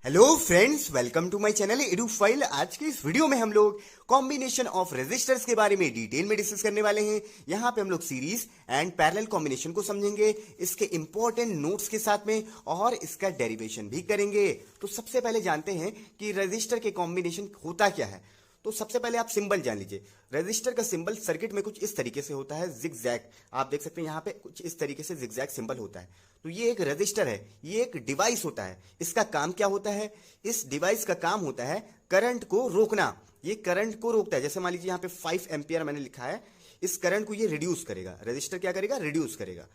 Hello friends, welcome to my channel Edufile. आज के इस वीडियो में हम लोग कॉम्बिनेशन ऑफ रेजिस्टर्स के बारे में डिटेल में डिस्कस करने वाले हैं। यहाँ पे हम लोग सीरीज एंड पैरेलल कॉम्बिनेशन को समझेंगे, इसके इंपॉर्टेंट नोट्स के साथ में, और इसका डेरिवेशन भी करेंगे। तो सबसे पहले जानते हैं कि रेजिस्टर के कॉम्बिनेशन होता क्या है। तो सबसे पहले आप सिंबल जान लीजिए। रेजिस्टर का सिंबल सर्किट में कुछ इस तरीके से होता है, जिगजैग। आप देख सकते हैं यहाँ पे कुछ इस तरीके से जिगजैग सिंबल होता है। तो ये एक रेजिस्टर है, ये एक डिवाइस होता है। इसका काम क्या होता है? इस डिवाइस का काम होता है करंट को रोकना। ये करंट को रोकता है। जैसे मान लीजिए यहाँ पे 5 एम्पियर मैंने लिखा है, इस करंट को ये रिड्यूस करेगा। रेजिस्टर क्या करेगा? रिड्यूस करेगा।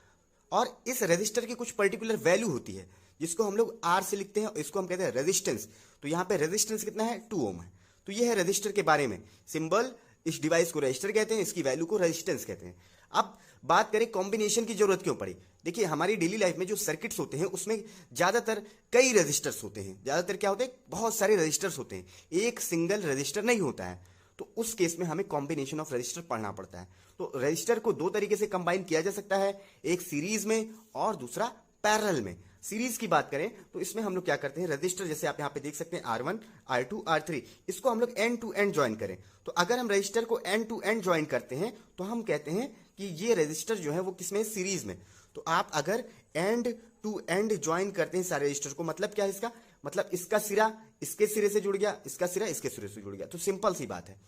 और इस रेजिस्टर की कुछ पर्टिकुलर वैल्यू होती है जिसको हम लोग आर से लिखते हैं, इसको हम कहते हैं रेजिस्टेंस। तो यहाँ पे रेजिस्टेंस कितना है? 2 ओम है। तो ये है रेजिस्टर के बारे में सिंबल। इस डिवाइस को रेजिस्टर कहते हैं, इसकी वैल्यू को रेजिस्टेंस कहते हैं। अब बात करें कॉम्बिनेशन की जरूरत क्यों पड़ी। देखिए, हमारी डेली लाइफ में जो सर्किट्स होते हैं उसमें ज्यादातर कई रेजिस्टर्स होते हैं। ज्यादातर क्या होते हैं? बहुत सारे रेजिस्टर्स होते हैं, एक सिंगल रेजिस्टर नहीं होता है। तो उस केस में हमें कॉम्बिनेशन ऑफ रेजिस्टर पढ़ना पड़ता है। तो रेजिस्टर को दो तरीके से कंबाइन किया जा सकता है, एक सीरीज में और दूसरा पैरेलल में। सीरीज की बात करें तो इसमें हम लोग क्या करते हैं, रजिस्टर जैसे आप यहाँ पे देख सकते हैं R1, R2, R3, इसको हम लोग एंड टू एंड ज्वाइन करें। तो अगर हम रजिस्टर को एंड टू एंड ज्वाइन करते हैं तो हम कहते हैं कि ये रजिस्टर जो है वो किसमें? सीरीज में। तो आप अगर एंड टू एंड ज्वाइन करते हैं सारे रजिस्टर को, मतलब क्या है इसका? मतलब इसका सिरा इसके सिरे से जुड़ गया, इसका सिरा इसके सिरे से जुड़ गया। तो सिंपल सी बात है।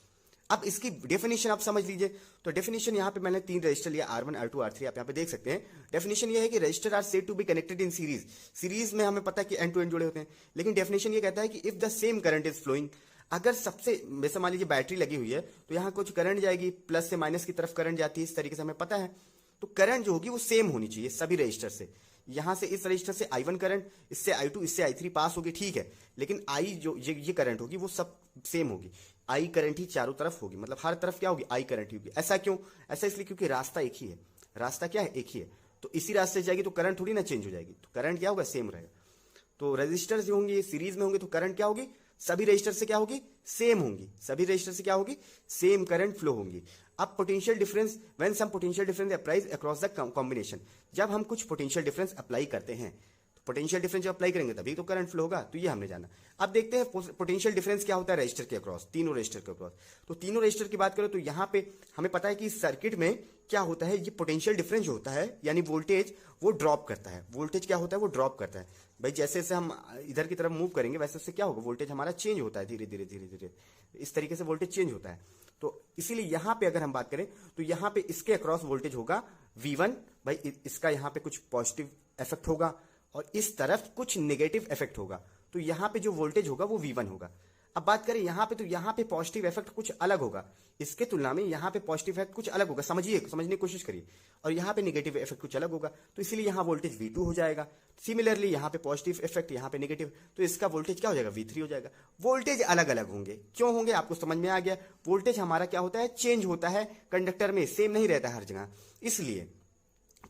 अब इसकी डेफिनेशन आप समझ लीजिए। तो डेफिनेशन यहाँ पे मैंने 3 रजिस्टर लिया, R1, R2, R3, आप यहाँ पे देख सकते हैं। डेफिनेशन ये है कि resistor are said to be connected in series. Series में हमें पता है कि एंड टू एंड जुड़े होते हैं, लेकिन डेफिनेशन ये कहता है कि if the same current is flowing, अगर सबसे, जैसे मान लीजिए बैटरी लगी हुई है तो यहाँ कुछ करंट जाएगी, प्लस से माइनस की तरफ करंट जाती है, इस तरीके से हमें पता है। तो करंट जो होगी वो सेम होनी चाहिए सभी रजिस्टर से। यहां से इस रजिस्टर से I1 करंट, इससे I2, इससे I3 पास होगी, ठीक है। लेकिन I जो ये करंट होगी वो सब सेम होगी। I करंट ही चारों तरफ होगी, मतलब हर तरफ क्या होगी? I करंट ही होगी। ऐसा क्यों? ऐसा इसलिए क्योंकि रास्ता एक ही है। रास्ता क्या है? एक ही है। तो इसी रास्ते से जाएगी तो करंट थोड़ी ना चेंज हो जाएगी। तो करंट क्या होगा? सेम रहेगा। तो रेजिस्टर जो होंगे सीरीज में होंगे तो करंट क्या होगी? सभी रजिस्टर से क्या होगी? सेम होंगी। सभी रजिस्टर से क्या होगी? सेम करंट फ्लो होंगी। अब potential difference, when some potential difference applies across the combination, जब हम कुछ पोटेंशियल डिफरेंस अप्लाई करते हैं, तो पोटेंशियल डिफरेंस जब अप्लाई करेंगे तभी तो करंट फ्लो होगा। तो ये हमने जाना। अब देखते हैं पोटेंशियल डिफरेंस क्या होता है रजिस्टर के अक्रॉस, तीनों रजिस्टर के अक्रॉस। तो तीनों रजिस्टर की बात करें तो यहाँ पे हमें पता है कि इस सर्किट में क्या होता है, ये पोटेंशियल डिफरेंस जो होता है यानी वोल्टेज, वो ड्रॉप करता है। वोल्टेज क्या होता है? वो ड्रॉप करता है। भाई जैसे जैसे हम इधर की तरफ मूव करेंगे वैसे उससे क्या होगा? वोल्टेज हमारा चेंज होता है धीरे धीरे धीरे धीरे, इस तरीके से वोल्टेज चेंज होता है। तो इसीलिए यहां पे अगर हम बात करें तो यहां पे इसके अक्रॉस वोल्टेज होगा V1। भाई इसका यहां पे कुछ पॉजिटिव इफेक्ट होगा और इस तरफ कुछ नेगेटिव इफेक्ट होगा। तो यहां पे जो वोल्टेज होगा वो V1 होगा। अब बात करें यहां पे तो यहां पे पॉजिटिव इफेक्ट कुछ अलग होगा, इसके तुलना में यहां पे पॉजिटिव इफेक्ट कुछ अलग होगा। समझिए, समझने की कोशिश करिए। और यहां पे नेगेटिव इफेक्ट कुछ अलग होगा, तो इसीलिए यहां वोल्टेज V2 हो जाएगा। सिमिलरली यहां पे पॉजिटिव इफेक्ट, यहां पे नेगेटिव, तो इसका वोल्टेज क्या हो जाएगा? V3 हो जाएगा। वोल्टेज अलग अलग होंगे। क्यों होंगे? आपको समझ में आ गया। वोल्टेज हमारा क्या होता है? चेंज होता है कंडक्टर में, सेम नहीं रहता हर जगह, इसलिए।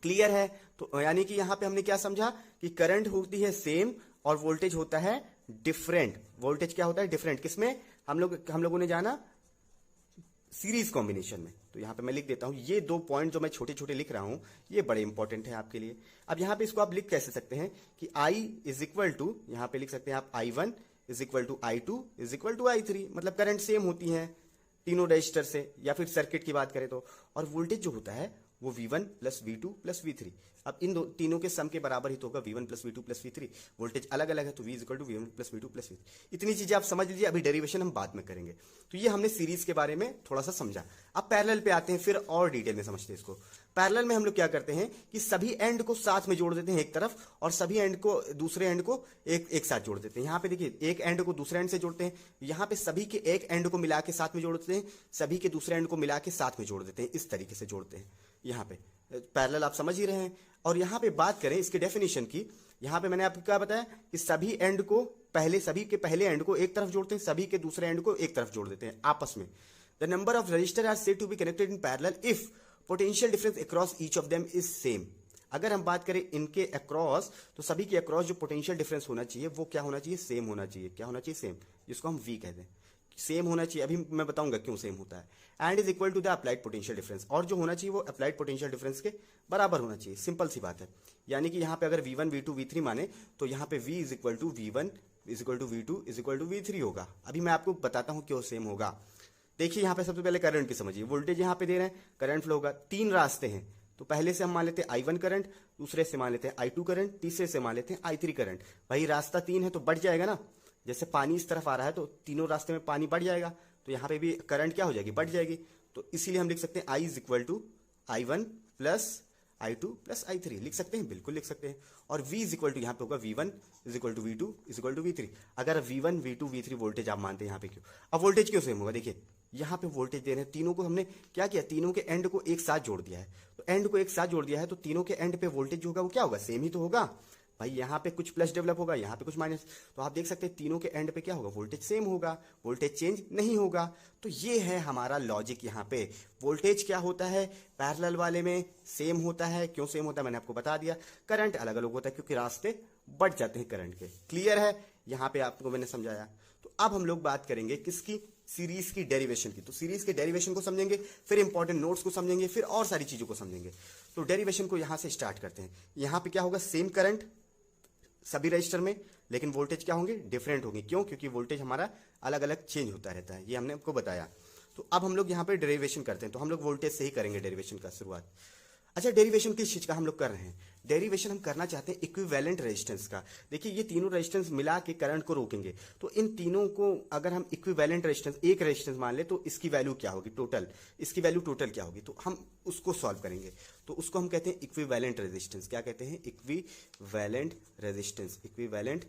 क्लियर है? तो यानी कि यहां पे हमने क्या समझा कि करंट होती है सेम और वोल्टेज होता है डिफरेंट। वोल्टेज क्या होता है? डिफरेंट। किसमें? हम लोगों ने जाना सीरीज कॉम्बिनेशन में। तो यहां पे मैं लिख देता हूं, ये 2 पॉइंट जो मैं छोटे छोटे लिख रहा हूं ये बड़े इंपॉर्टेंट है आपके लिए। अब यहां पे इसको आप लिख कैसे सकते हैं कि I इज इक्वल टू, यहां पे लिख सकते हैं आप I1 is equal to I2 is equal to I3, मतलब करंट सेम होती है तीनों रजिस्टर से, या फिर सर्किट की बात करें तो। और वोल्टेज जो होता है वो V1 plus V2 plus V3। अब इन तीनों के सम के बराबर ही तो होगा V1 plus V2 plus V3। Voltage अलग अलग है तो V is equal to V1 plus V2 plus V3। इतनी चीजें आप समझ लीजिए, अभी डेरिवेशन हम बाद में करेंगे। तो ये हमने सीरीज के बारे में थोड़ा सा समझा। अब पैरेलल पे आते हैं, फिर और डिटेल में समझते हैं इसको। पैरेलल में हम लोग क्या करते हैं कि सभी एंड को साथ में जोड़ देते हैं एक तरफ, और सभी एंड को दूसरे एंड को एक साथ जोड़ देते हैं। यहाँ पे देखिए, एक एंड को दूसरे एंड से जोड़ते हैं, यहाँ पे सभी के एक एंड को मिला के साथ में जोड़ देते हैं, सभी के दूसरे एंड को मिला के साथ में जोड़ देते हैं, इस तरीके से जोड़ते हैं। यहाँ पे पैरेलल आप समझ ही रहे हैं। और यहाँ पे बात करें इसके डेफिनेशन की, यहाँ पे मैंने आपको क्या बताया कि सभी एंड को सभी के पहले एंड को एक तरफ जोड़ते हैं, सभी के दूसरे एंड को एक तरफ जोड़ देते हैं आपस में। The number of resistor are said to be connected in parallel if potential difference across each of them is same. अगर हम बात करें इनके अक्रॉस, तो सभी के अक्रॉस जो पोटेंशियल डिफरेंस होना चाहिए वो क्या होना चाहिए? सेम होना चाहिए। क्या होना चाहिए? सेम, जिसको हम V कहते हैं। सेम होना चाहिए, अभी मैं बताऊंगा क्यों सेम होता है। And is equal to the applied potential difference, और जो होना चाहिए वो अप्लाइड पोटेंशियल डिफरेंस के बराबर होना चाहिए। सिंपल सी बात है। यानी कि यहाँ पे अगर V1 V2 V3 माने तो यहाँ पे V is equal to V1 is equal to V2 is equal to V3 होगा। अभी मैं आपको बताता हूं क्यों सेम होगा। देखिए यहाँ पे सबसे पहले करंट की समझिए, वोल्टेज यहाँ पे दे रहे हैं, करंट फ्लो होगा, 3 रास्ते हैं। तो पहले से हम मान लेते हैं I1 करंट, दूसरे से मान लेते हैं I2 करंट, तीसरे से मान लेते हैं I3 करंट। भाई रास्ता 3 है तो बढ़ जाएगा ना, जैसे पानी इस तरफ आ रहा है तो तीनों रास्ते में पानी बढ़ जाएगा, तो यहाँ पे भी करंट क्या हो जाएगी, बढ़ जाएगी। तो इसीलिए हम लिख सकते हैं I is equal to I1 plus I2 plus I3 लिख सकते हैं, बिल्कुल लिख सकते हैं। और V इज इक्वल टू यहाँ पे होगा V1 is equal to V2 is equal to V3। अगर V1 V2 V3 वोल्टेज आप मानते हैं यहाँ पे, क्यों अब वोल्टेज क्यों सेम होगा, देखिए यहाँ पे वोल्टेज दे रहे हैं, तीनों को हमने क्या किया, तीनों के एंड को एक साथ जोड़ दिया है। तो एंड को एक साथ जोड़ दिया है तो तीनों के एंड पे वोल्टेज जो होगा वो क्या होगा, सेम ही तो होगा। भाई यहाँ पे कुछ प्लस डेवलप होगा, यहाँ पे कुछ माइनस, तो आप देख सकते हैं तीनों के एंड पे क्या होगा, वोल्टेज सेम होगा, वोल्टेज चेंज नहीं होगा। तो ये है हमारा लॉजिक। यहाँ पे वोल्टेज क्या होता है, पैरेलल वाले में सेम होता है। क्यों सेम होता है मैंने आपको बता दिया, करंट अलग अलग होता है क्योंकि रास्ते बढ़ जाते हैं करंट के। क्लियर है, यहाँ पे आपको मैंने समझाया। तो अब हम लोग बात करेंगे किसकी, सीरीज की डेरिवेशन की। तो सीरीज के डेरिवेशन को समझेंगे, फिर इंपॉर्टेंट नोट्स को समझेंगे, फिर और सारी चीजों को समझेंगे। तो डेरिवेशन को यहां से स्टार्ट करते हैं। यहां पे क्या होगा, सेम करंट सभी रजिस्टर में, लेकिन वोल्टेज क्या होंगे, डिफरेंट होंगे। क्यों, क्योंकि वोल्टेज हमारा अलग अलग चेंज होता रहता है, ये हमने आपको बताया। तो अब हम लोग यहाँ पे डेरिवेशन करते हैं, तो हम लोग वोल्टेज से ही करेंगे डेरिवेशन का शुरुआत। अच्छा, डेरिवेशन किस चीज का हम लोग कर रहे हैं, डेरिवेशन हम करना चाहते हैं इक्विवेलेंट रेजिस्टेंस का। देखिए ये तीनों रेजिस्टेंस मिला के करंट को रोकेंगे, तो इन तीनों को अगर हम इक्विवेलेंट रेजिस्टेंस, एक रेजिस्टेंस मान ले, तो इसकी वैल्यू क्या होगी टोटल, इसकी वैल्यू टोटल क्या होगी, तो हम उसको सॉल्व करेंगे। तो उसको हम कहते हैं इक्विवेलेंट रेजिस्टेंस। क्या कहते हैं, equivalent resistance. Equivalent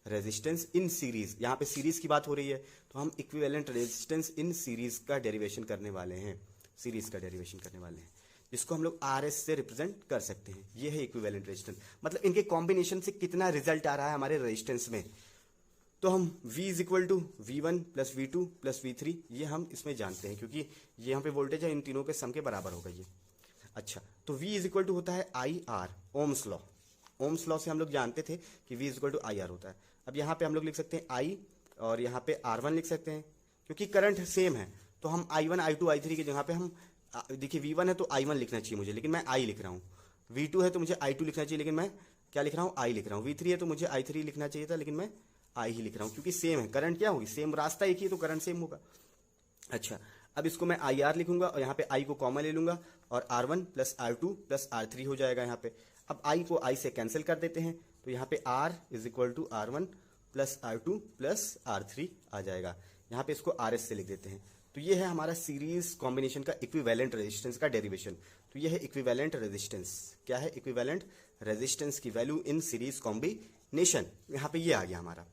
resistance in series, यहाँ पे सीरीज की बात हो रही है, तो हम इक्विवेलेंट रेजिस्टेंस इन सीरीज का डेरिवेशन करने वाले हैं, सीरीज का डेरिवेशन करने वाले हैं, जिसको हम लोग RS से रिप्रेजेंट कर सकते हैं। ये है इक्विवेलेंट रेजिस्टेंस, मतलब इनके कॉम्बिनेशन से कितना रिजल्ट आ रहा है हमारे रेजिस्टेंस में। तो हम V is equal to V1 plus V2 plus V3 ये हम इसमें जानते हैं, क्योंकि ये यहाँ पे वोल्टेज है, इन तीनों के सम के बराबर होगा ये। अच्छा, तो V इज इक्वल टू होता है IR, Ohm's law. Ohm's law से हम लोग जानते थे कि V is equal to IR होता है। अब यहाँ पे हम लोग लिख सकते हैं I और यहाँ पे R1 लिख सकते हैं, क्योंकि करंट सेम है। तो हम I1 I2 I3 की जगह पे हम, देखिए V1 है तो I1 लिखना चाहिए मुझे, लेकिन मैं I लिख रहा हूँ। V2 है तो मुझे I2 लिखना चाहिए, लेकिन मैं क्या लिख रहा हूँ, I लिख रहा हूँ। V3 है तो मुझे I3 लिखना चाहिए था, लेकिन मैं I ही लिख रहा हूँ, क्योंकि सेम है। करंट क्या होगी, सेम रास्ता एक ही है तो करंट सेम होगा। अच्छा, अब इसको मैं IR लिखूंगा और यहाँ पे I को कॉमन ले लूंगा, और R1 plus R2 plus R3 हो जाएगा यहाँ पे। अब I को I से कैंसिल कर देते हैं, तो यहाँ पे R is equal to R1 plus R2 plus R3 आ जाएगा। यहाँ पे इसको RS से लिख देते हैं। तो ये है हमारा सीरीज कॉम्बिनेशन का इक्विवेलेंट रेजिस्टेंस का डेरिवेशन। तो ये है इक्विवेलेंट रेजिस्टेंस। क्या है, इक्विवेलेंट रेजिस्टेंस की वैल्यू इन सीरीज कॉम्बिनेशन। यहाँ पे ये आ गया हमारा।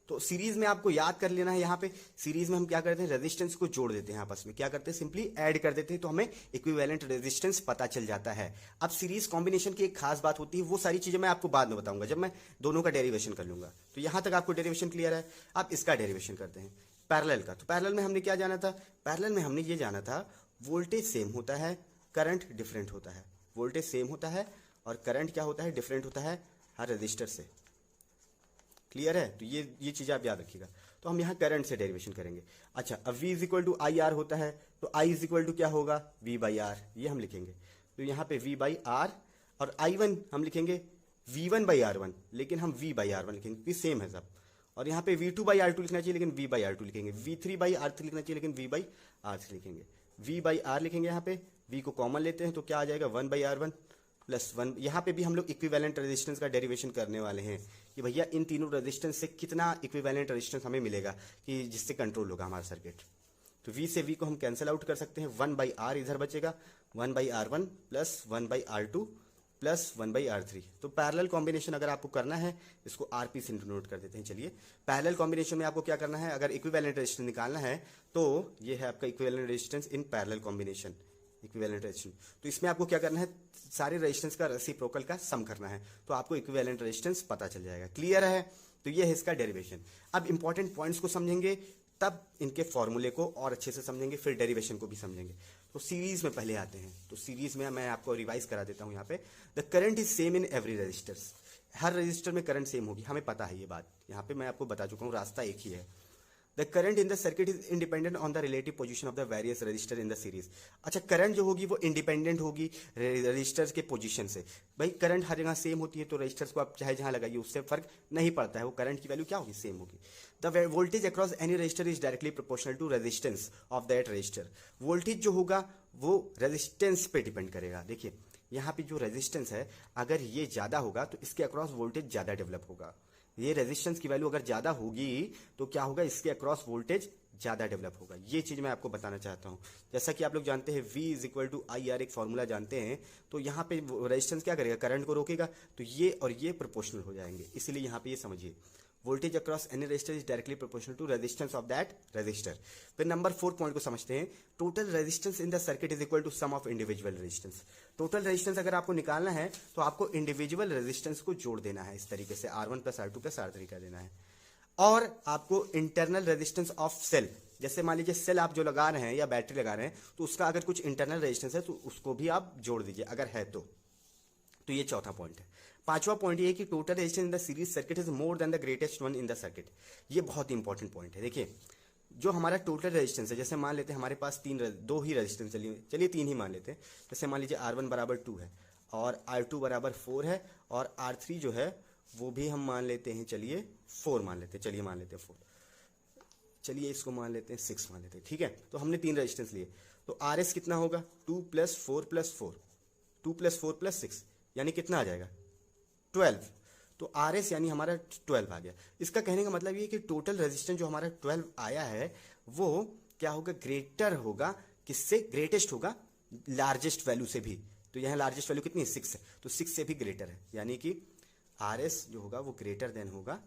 तो सीरीज में आपको याद कर लेना है, यहाँ पे सीरीज में हम क्या करते हैं, रेजिस्टेंस को जोड़ देते हैं आपस में, क्या करते हैं, सिंपली ऐड कर देते हैं, तो हमें इक्विवेलेंट रेजिस्टेंस पता चल जाता है। अब सीरीज कॉम्बिनेशन की एक खास बात होती है, वो सारी चीजें मैं आपको बाद में बताऊंगा जब मैं दोनों का डेरिवेशन कर लूंगा। तो यहां तक आपको डेरिवेशन क्लियर है। अब इसका डेरिवेशन करते हैं पैरेलल का। तो पैरेलल में हमने क्या जाना था, पैरेलल में हमने ये जाना था वोल्टेज सेम होता है, करंट डिफरेंट होता है। वोल्टेज सेम होता है और करंट क्या होता है, डिफरेंट होता है हर रजिस्टर से। क्लियर है, तो ये चीज आप याद रखिएगा। तो हम यहाँ करंट से डेरिवेशन करेंगे। अच्छा, अब V is equal to IR होता है, तो I इज इक्वल टू क्या होगा, V बाई R, ये हम लिखेंगे। तो यहाँ पे V बाई R, और I1 हम लिखेंगे V1 बाई R1, लेकिन हम V बाई R1 लिखेंगे क्योंकि सेम है सब। और यहाँ पे V2 बाई R2 लिखना चाहिए, लेकिन V बाई R2 लिखेंगे। V3 बाई R3 लिखना चाहिए, लेकिन V बाई R3 लिखेंगे। V बाई R लिखेंगे, यहाँ पे V को कॉमन लेते हैं तो क्या आ जाएगा, 1 बाई R1 प्लस 1। यहाँ पे भी हम लोग इक्विवेलेंट रेजिस्टेंस का डेरिवेशन करने वाले हैं कि भैया इन तीनों रेजिस्टेंस से कितना इक्विवेलेंट रेजिस्टेंस हमें मिलेगा कि जिससे कंट्रोल होगा हमारा सर्किट। तो V से V को हम कैंसिल आउट कर सकते हैं, 1 बाई R इधर बचेगा, 1 by R1 plus 1 by R2 plus 1 by R3। तो पैरेलल कॉम्बिनेशन अगर आपको करना है, इसको RP से नोट कर देते हैं। चलिए, पैरेलल कॉम्बिनेशन में आपको क्या करना है, अगर इक्विवेलेंट रेजिस्टेंस निकालना है तो ये है आपका equivalent resistance in parallel combination, equivalent resistance. तो इसमें आपको क्या करना है, सारे रेजिस्टेंस का रेसिप्रोकल का सम करना है, तो आपको इक्विवेलेंट रेजिस्टेंस पता चल जाएगा। क्लियर है, तो ये है इसका डेरिवेशन। अब इंपॉर्टेंट पॉइंट्स को समझेंगे, तब इनके फॉर्मूले को और अच्छे से समझेंगे, फिर डेरिवेशन को भी समझेंगे। तो सीरीज में पहले आते हैं। तो सीरीज में मैं आपको रिवाइज करा देता हूं। यहाँ पे the current is same in every resistors, हर रजिस्टर में करंट सेम होगी, हमें पता है ये बात। यहाँ पे मैं आपको बता चुका हूँ, रास्ता एक ही है। The current in the circuit is independent on the relative position of the various register in the series. अच्छा, करंट जो होगी वो इंडिपेंडेंट होगी रजिस्टर्स के पोजीशन से। भाई करंट हर जगह सेम होती है तो रजिस्टर्स को आप चाहे जहां लगाइए उससे फर्क नहीं पड़ता है, वो करंट की वैल्यू क्या होगी, सेम होगी। The voltage across any resistor is directly proportional to resistance of that resistor. Voltage जो होगा वो रेजिस्टेंस पे डिपेंड करेगा। देखिए यहाँ पे जो रेजिस्टेंस है अगर ये ज्यादा होगा तो इसके अक्रॉस वोल्टेज ज्यादा डेवलप होगा। ये रेजिस्टेंस की वैल्यू अगर ज्यादा होगी तो क्या होगा, इसके अक्रॉस वोल्टेज ज्यादा डेवलप होगा। ये चीज मैं आपको बताना चाहता हूं। जैसा कि आप लोग जानते हैं V is equal to I R, एक फॉर्मूला जानते हैं, तो यहाँ पे रेजिस्टेंस क्या करेगा, करंट को रोकेगा, तो ये और ये प्रोपोर्शनल हो जाएंगे। इसलिए यहाँ पे ये समझिए voltage across any resistor is directly proportional to resistance of that resistor. फिर नंबर 4 पॉइंट को समझते हैं। Total resistance in the circuit is equal to sum of individual resistance. Total resistance अगर आपको निकालना है तो आपको इंडिविजुअल रेजिस्टेंस को जोड़ देना है, इस तरीके से R1 plus R2 plus R3 कर देना है। और आपको इंटरनल रेजिस्टेंस ऑफ सेल, जैसे मान लीजिए सेल आप जो लगा रहे हैं या बैटरी लगा रहे हैं तो उसका अगर कुछ इंटरनल रेजिस्टेंस है तो उसको भी आप जोड़ दीजिए अगर है तो। ये चौथा पॉइंट है। पांचवा पॉइंट ये है कि total resistance in the series circuit is more than the greatest one in the circuit. ये बहुत इंपॉर्टेंट पॉइंट है। देखिए जो हमारा टोटल रेजिस्टेंस है, जैसे मान लेते हैं हमारे पास दो ही रेजिस्टेंस, चलिए 3 ही मान लेते हैं। जैसे मान लीजिए R1 बराबर 2 है और R2 बराबर 4 है और R3 जो है वो भी हम मान लेते हैं, चलिए 4 मान लेते हैं, चलिए मान लेते हैं 4, चलिए इसको मान लेते हैं 6 मान लेते हैं, ठीक है। तो हमने 3 रेजिस्टेंस लिए तो RS कितना होगा, 2 प्लस 4 प्लस 4, 2 प्लस 4 प्लस 6 यानी कितना आ जाएगा 12। तो RS यानी हमारा 12 आ गया। इसका कहने का मतलब ये कि टोटल रेजिस्टेंस जो हमारा 12 आया है वो क्या होगा, ग्रेटर होगा, किससे, ग्रेटेस्ट होगा लार्जेस्ट वैल्यू से भी। तो यहाँ लार्जेस्ट वैल्यू कितनी है, 6 है, तो 6 से भी ग्रेटर है, यानी कि RS जो होगा वो ग्रेटर देन होगा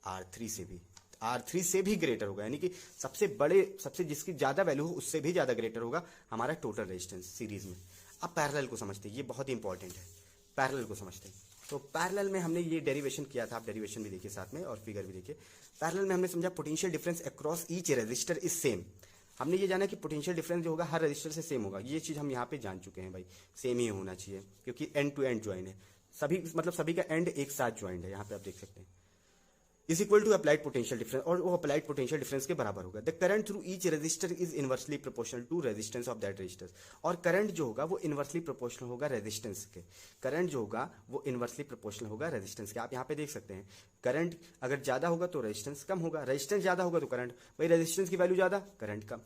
R3 से भी, R3 से भी ग्रेटर होगा, यानी कि सबसे बड़े, सबसे जिसकी ज्यादा वैल्यू हो उससे भी ज्यादा ग्रेटर होगा हमारा टोटल रेजिस्टेंस सीरीज में। अब पैरेलल को समझते हैं, ये बहुत इंपॉर्टेंट है। पैरेलल को समझते हैं तो पैरेलल में हमने ये डेरिवेशन किया था, आप डेरिवेशन भी देखिए साथ में और फिगर भी देखिए। पैरेलल में हमने समझा potential difference across each resistor is same. हमने ये जाना कि पोटेंशियल डिफरेंस जो होगा हर रजिस्टर से सेम होगा। ये चीज हम यहाँ पे जान चुके हैं भाई, सेम ही होना चाहिए क्योंकि एंड टू एंड ज्वाइन है, सभी मतलब सभी का एंड एक साथ ज्वाइंट है, यहाँ पे आप देख सकते हैं। Is equal to applied potential difference, और वो अप्लाइड पोटेंशियल डिफरेंस के बराबर होगा। The current through each resistor is inversely proportional to resistance of that resistor. और करंट जो होगा वो इनवर्सली प्रोपोर्शनल होगा रेजिस्टेंस के। करंट जो होगा वो इनवर्सली प्रोपोर्शनल होगा रेजिस्टेंस के। आप यहाँ पे देख सकते हैं करंट अगर ज्यादा होगा तो रेजिस्टेंस कम होगा, रेजिस्टेंस ज्यादा होगा तो करंट, भाई रेजिस्टेंस की वैल्यू ज्यादा करंट कम।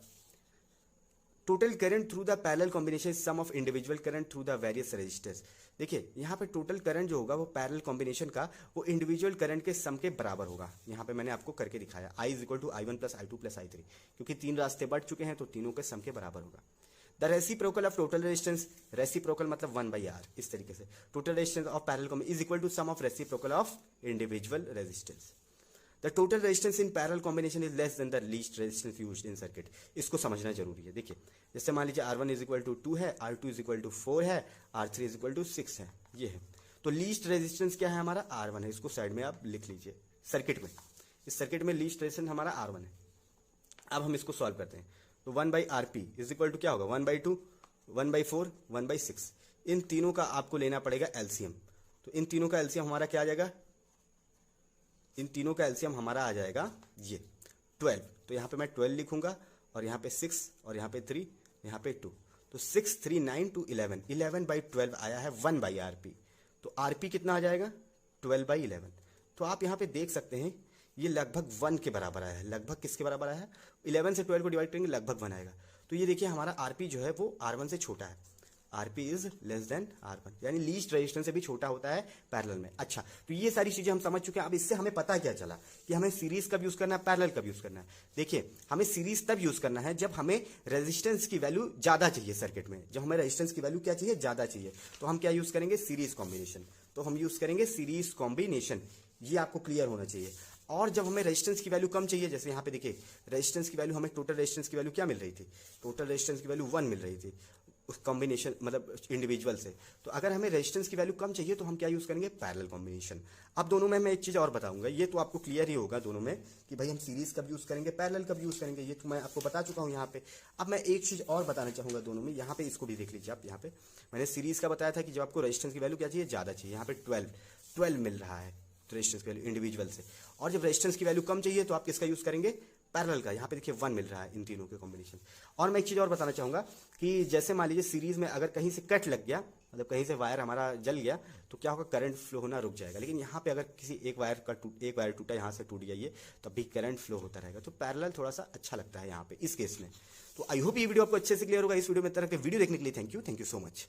Total current through the parallel combination sum of individual current through the various resistors. देखिए यहाँ पे टोटल करंट जो होगा वो पैरेलल कॉम्बिनेशन का वो इंडिविजुअल करंट के सम के बराबर होगा। यहाँ पे मैंने आपको करके दिखाया I is equal to I1 plus I2 plus I3, क्योंकि 3 रास्ते बढ़ चुके हैं तो तीनों के सम के बराबर होगा। The reciprocal of total resistance, reciprocal मतलब 1/R, इस तरीके से total resistance of parallel combination is equal to sum of reciprocal of individual resistance. The total resistance in parallel combination is less than the least resistance used in circuit. इसको समझना जरूरी है। देखिए जैसे मान लीजिए R1 इज इक्वल टू 2 है, R2 is equal to 4 है, R3 इज इक्वल टू 6 है, ये है। तो लीस्ट रेजिस्टेंस क्या है हमारा, R1 है। इसको साइड में आप लिख लीजिए सर्किट में, इस सर्किट में लीस्ट रेजिस्टेंस हमारा R1 है। अब हम इसको सॉल्व करते हैं तो 1/RP इज इक्वल टू क्या होगा, 1/2, 1/4, 1/6। इन तीनों का आपको लेना पड़ेगा एलसीएम। तो इन तीनों का एलसीएम हमारा क्या आ जाएगा, इन तीनों का एलसीएम हमारा आ जाएगा ये 12। तो यहाँ पे मैं 12 लिखूंगा और यहाँ पे 6 और यहाँ पे 3, यहाँ पे 2। तो 6, 3, 9 to 11, 11/12 आया है 1/RP। तो RP कितना आ जाएगा 12/11। तो आप यहाँ पे देख सकते हैं ये लगभग 1 के बराबर आया है। लगभग किसके बराबर आया है, 11 से 12 को डिवाइड करेंगे लगभग 1 आएगा। तो ये देखिए हमारा RP जो है वो R1 से छोटा है, RP is less then R1, यानी लीस्ट रेजिस्टेंस से भी छोटा होता है पैरेलल में। अच्छा तो ये सारी चीजें हम समझ चुके हैं। अब इससे हमें पता क्या चला कि हमें सीरीज कब यूज करना है, पैरेलल कब यूज करना है। देखिए हमें सीरीज तब यूज करना है जब हमें रेजिस्टेंस की वैल्यू ज्यादा चाहिए सर्किट में। जब हमें रेजिस्टेंस की वैल्यू क्या चाहिए, ज्यादा चाहिए, तो हम क्या यूज करेंगे, सीरीज कॉम्बिनेशन। तो हम यूज करेंगे सीरीज कॉम्बिनेशन, ये आपको क्लियर होना चाहिए। और जब हमें रेजिस्टेंस की वैल्यू कम चाहिए, जैसे यहाँ पे देखिए रेजिस्टेंस की वैल्यू हमें, टोटल रेजिस्टेंस की वैल्यू क्या मिल रही थी, टोटल रेजिस्टेंस की वैल्यू 1 मिल रही थी उस कॉम्बिनेशन मतलब इंडिविजुअल से। तो अगर हमें रेजिस्टेंस की वैल्यू कम चाहिए तो हम क्या यूज करेंगे, पैरेलल कॉम्बिनेशन। अब दोनों में मैं एक चीज और बताऊंगा, ये तो आपको क्लियर ही होगा दोनों में कि भाई हम सीरीज कब यूज करेंगे, पैरेलल कब यूज करेंगे, ये तो मैं आपको बता चुका हूं यहाँ पे। अब मैं एक चीज और बताना चाहूंगा दोनों में, यहाँ पे इसको भी देख लीजिए आप। यहाँ पे मैंने सीरीज का बताया था कि जब आपको रेजिस्टेंस की वैल्यू क्या चाहिए, ज्यादा चाहिए। यहाँ पे 12 मिल रहा है रेजिस्टेंस की वैल्यू इंडिविजुअल से। और जब रेजिस्टेंस की वैल्यू कम चाहिए तो आप किसका यूज करेंगे, पैरेलल का यहाँ पे देखिए 1 मिल रहा है इन तीनों के कॉम्बिनेशन। और मैं एक चीज़ और बताना चाहूँगा कि जैसे मान लीजिए सीरीज में अगर कहीं से कट लग गया, मतलब कहीं से वायर हमारा जल गया, तो क्या होगा, करंट फ्लो होना रुक जाएगा। लेकिन यहाँ पे अगर किसी एक वायर टूटा, यहाँ से टूट गया ये, तब भी करंट फ्लो होता रहेगा। तो पैरेलल थोड़ा सा अच्छा लगता है यहाँ पे इस केस में। तो आई होप ये वीडियो आपको अच्छे से क्लियर होगा। इस वीडियो में तरह के वीडियो देखने के लिए थैंक यू सो मच।